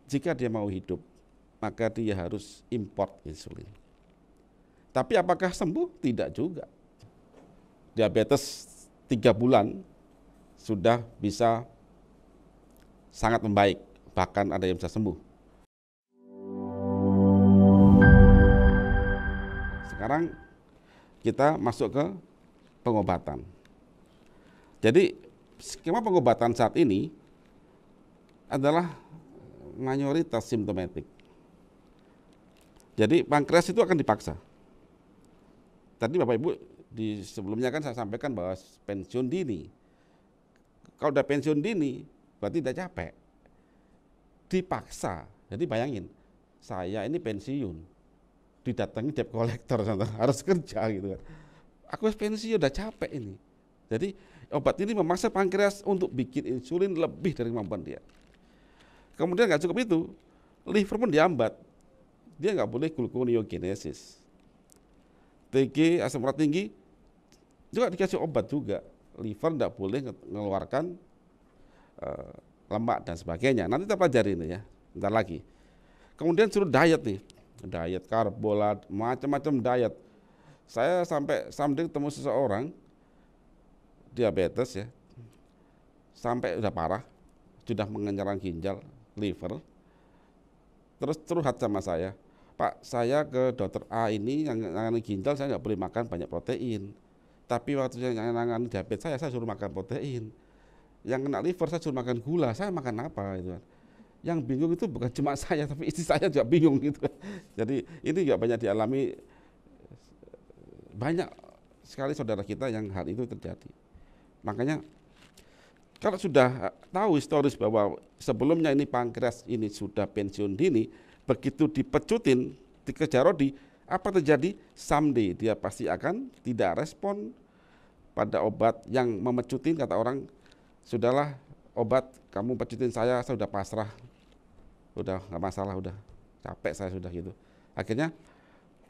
jika dia mau hidup, maka dia harus import insulin. Tapi apakah sembuh? Tidak juga. Diabetes 3 bulan sudah bisa sangat membaik, bahkan ada yang bisa sembuh. Sekarang kita masuk ke pengobatan. Jadi skema pengobatan saat ini adalah mayoritas simptomatik. Jadi pankreas itu akan dipaksa. Tadi Bapak Ibu di sebelumnya kan saya sampaikan bahwa pensiun dini. Kalau udah pensiun dini berarti tidak capek. Dipaksa. Jadi bayangin, saya ini pensiun, didatangi debt collector, harus kerja gitu kan. Aku pensiun udah capek ini. Jadi obat ini memaksa pankreas untuk bikin insulin lebih dari kemampuan dia. Kemudian nggak cukup itu, liver pun dihambat. Dia nggak boleh gluconeogenesis. TG asam urat tinggi juga dikasih obat juga. Liver nggak boleh mengeluarkan lemak dan sebagainya. Nanti kita pelajari ini ya, bentar lagi. Kemudian suruh diet nih, diet karbohidrat, macam-macam diet. Saya sampai ketemu seseorang diabetes ya, sampai udah parah, sudah menyerang ginjal, liver. Terus curhat sama saya, Pak, saya ke dokter A ini yang nangani ginjal, saya nggak boleh makan banyak protein. Tapi waktu saya nangani diabetes saya suruh makan protein. Yang kena liver saya suruh makan gula, saya makan apa itu? Yang bingung itu bukan cuma saya, tapi istri saya juga bingung gitu. Jadi ini juga banyak dialami, banyak sekali saudara kita yang hal itu terjadi. Makanya kalau sudah tahu historis bahwa sebelumnya ini pankreas ini sudah pensiun dini, begitu dipecutin, dikejar rodi, apa terjadi? Someday dia pasti akan tidak respon pada obat yang memecutin. Kata orang, sudahlah obat kamu pecutin saya sudah pasrah, udah nggak masalah, udah capek saya sudah gitu. Akhirnya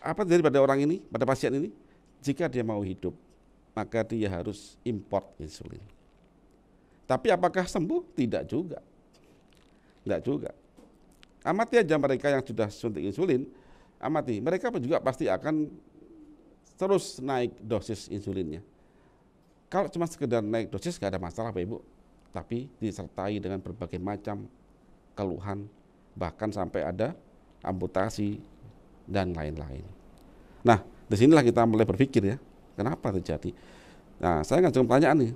apa terjadi pada orang ini, pada pasien ini? Jika dia mau hidup, maka dia harus import insulin. Tapi apakah sembuh? Tidak juga. Tidak juga. Amati aja mereka yang sudah suntik insulin, amati. Mereka juga pasti akan terus naik dosis insulinnya. Kalau cuma sekedar naik dosis gak ada masalah Pak Ibu. Tapi disertai dengan berbagai macam keluhan, bahkan sampai ada amputasi dan lain-lain. Nah, disinilah kita mulai berpikir ya, kenapa terjadi? Nah, saya ngajak pertanyaan nih.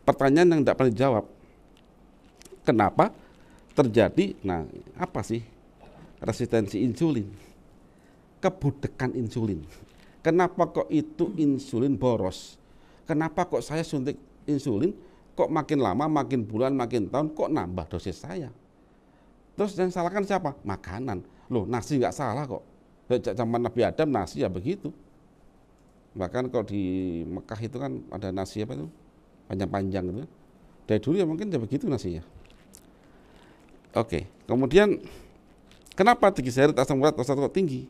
Pertanyaan yang tidak pernah dijawab. Kenapa terjadi? Nah, apa sih resistensi insulin? Kebudekan insulin. Kenapa kok itu insulin boros? Kenapa kok saya suntik insulin, kok makin lama, makin bulan, makin tahun, kok nambah dosis saya? Terus yang salahkan siapa? Makanan. Loh, nasi nggak salah kok. Zaman Nabi Adam nasi ya begitu. Bahkan kalau di Mekah itu kan ada nasi apa itu? Panjang-panjang itu. Dari dulu ya mungkin ya begitu nasinya. Oke, kemudian kenapa triglycerid asam urat kok tinggi?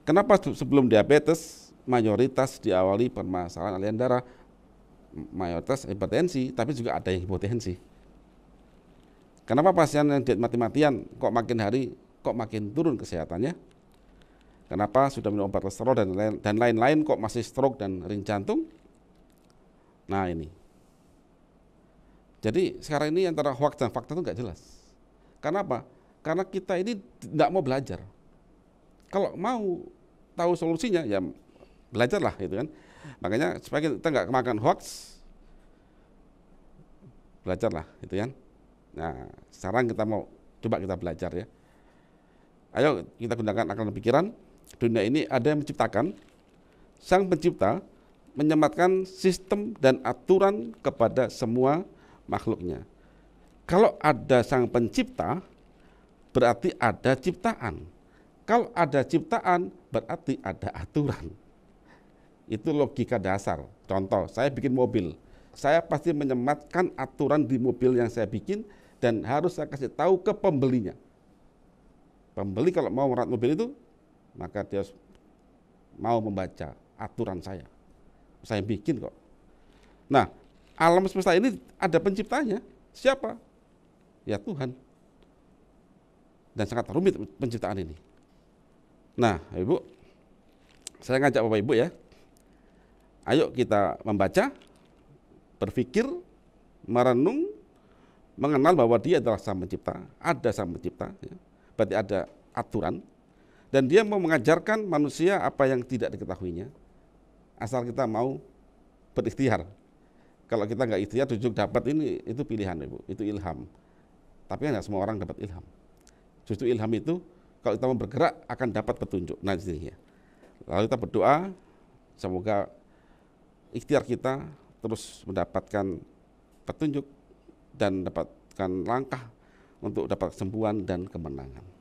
Kenapa sebelum diabetes mayoritas diawali permasalahan aliran darah, mayoritas hipertensi, tapi juga ada yang hipotensi. Kenapa pasien yang diet mati-matian kok makin hari kok makin turun kesehatannya? Kenapa sudah minum obat kolesterol dan lain-lain kok masih stroke dan ring jantung? Nah ini. Jadi sekarang ini antara hoax dan fakta itu nggak jelas. Kenapa? Karena kita ini tidak mau belajar. Kalau mau tahu solusinya ya belajarlah gitu kan. Makanya supaya kita nggak kemakan hoax, belajarlah gitu kan. Nah sekarang kita mau coba kita belajar ya. Ayo kita gunakan akal dan pikiran. Dunia ini ada yang menciptakan, sang pencipta menyematkan sistem dan aturan kepada semua makhluknya. Kalau ada sang pencipta, berarti ada ciptaan. Kalau ada ciptaan, berarti ada aturan. Itu logika dasar. Contoh, saya bikin mobil. Saya pasti menyematkan aturan di mobil yang saya bikin dan harus saya kasih tahu ke pembelinya. Pembeli kalau mau merawat mobil itu, maka dia mau membaca aturan saya. Saya bikin kok. Nah, alam semesta ini ada penciptanya. Siapa? Ya Tuhan. dan sangat rumit penciptaan ini. Nah, Ibu, saya ngajak Bapak Ibu ya, ayo kita membaca, berpikir, merenung, mengenal bahwa Dia adalah Sang Pencipta, ada Sang Pencipta, ya. Berarti ada aturan, dan Dia mau mengajarkan manusia apa yang tidak diketahuinya, asal kita mau berikhtiar. Kalau kita nggak ikhtiar, tujuh dapat ini, itu pilihan Ibu, itu ilham. Tapi nggak semua orang dapat ilham. Justru ilham itu kalau kita mau bergerak akan dapat petunjuk. Nah, ini ya. Lalu kita berdoa semoga ikhtiar kita terus mendapatkan petunjuk dan dapatkan langkah untuk dapat kesembuhan dan kemenangan.